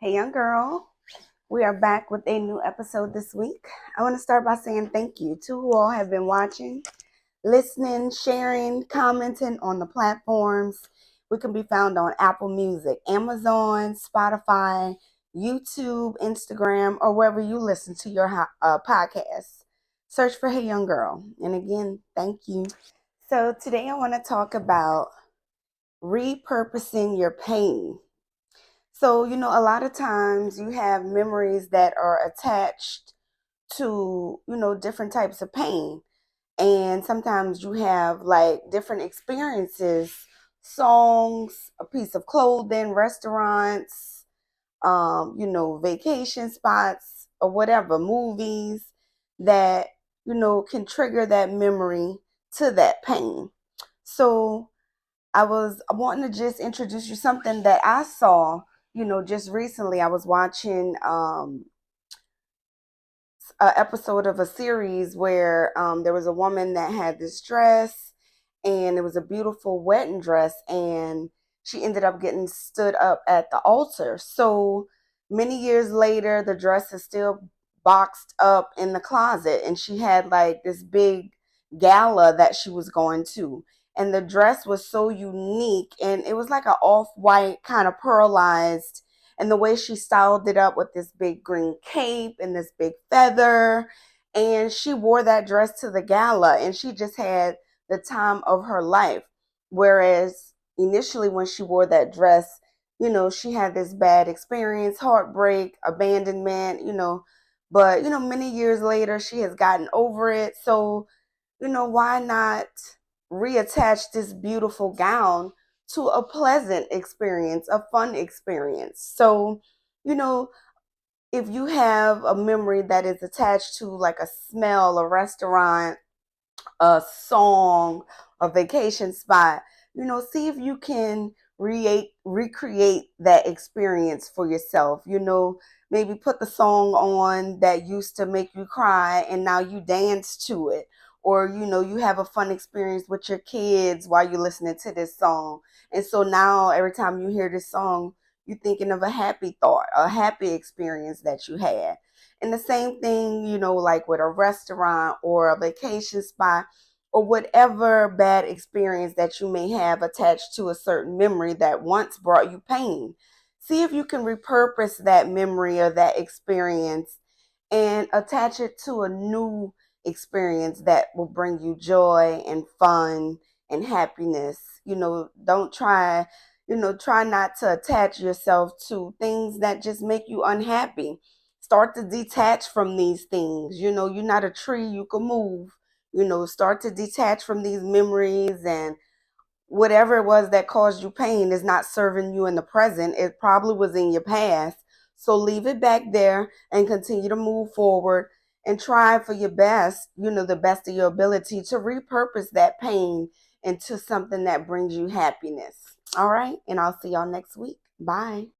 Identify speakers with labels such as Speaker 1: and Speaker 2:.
Speaker 1: Hey, young girl. We are back with a new episode this week. I want to start by saying thank you to who all have been watching, listening, sharing, commenting on the platforms. We can be found on Apple Music, Amazon, Spotify, YouTube, Instagram, or wherever you listen to your podcasts. Search for Hey Young Girl. And again, thank you. So today I want to talk about repurposing your pain. So, a lot of times you have memories that are attached to, different types of pain. And sometimes you have like different experiences, songs, a piece of clothing, restaurants, vacation spots or whatever, movies that, can trigger that memory to that pain. So I was wanting to just introduce you something that I saw, just recently. I was watching an episode of a series where there was a woman that had this dress, and it was a beautiful wedding dress, and she ended up getting stood up at the altar. So many years later, the dress is still boxed up in the closet, and she had like this big gala that she was going to. And the dress was so unique, and it was like an off-white kind of pearlized, and the way she styled it up with this big green cape and this big feather. And she wore that dress to the gala, and she just had the time of her life. Whereas initially, when she wore that dress, she had this bad experience, heartbreak, abandonment, but, many years later, she has gotten over it. So, why not reattach this beautiful gown to a pleasant experience, a fun experience? So, you know, if you have a memory that is attached to like a smell, a restaurant, a song, a vacation spot, see if you can recreate that experience for yourself. Maybe put the song on that used to make you cry and now you dance to it. Or, you have a fun experience with your kids while you're listening to this song. And so now every time you hear this song, you're thinking of a happy thought, a happy experience that you had. And the same thing, like with a restaurant or a vacation spot or whatever bad experience that you may have attached to a certain memory that once brought you pain. See if you can repurpose that memory or that experience and attach it to a new experience that will bring you joy and fun and happiness. Don't try, try not to attach yourself to things that just make you unhappy. Start to detach from these things. You're not a tree, you can move. Start to detach from these memories, and whatever it was that caused you pain is not serving you in the present. It probably was in your past. So leave it back there and continue to move forward and try for your best, the best of your ability to repurpose that pain into something that brings you happiness. All right. And I'll see y'all next week. Bye.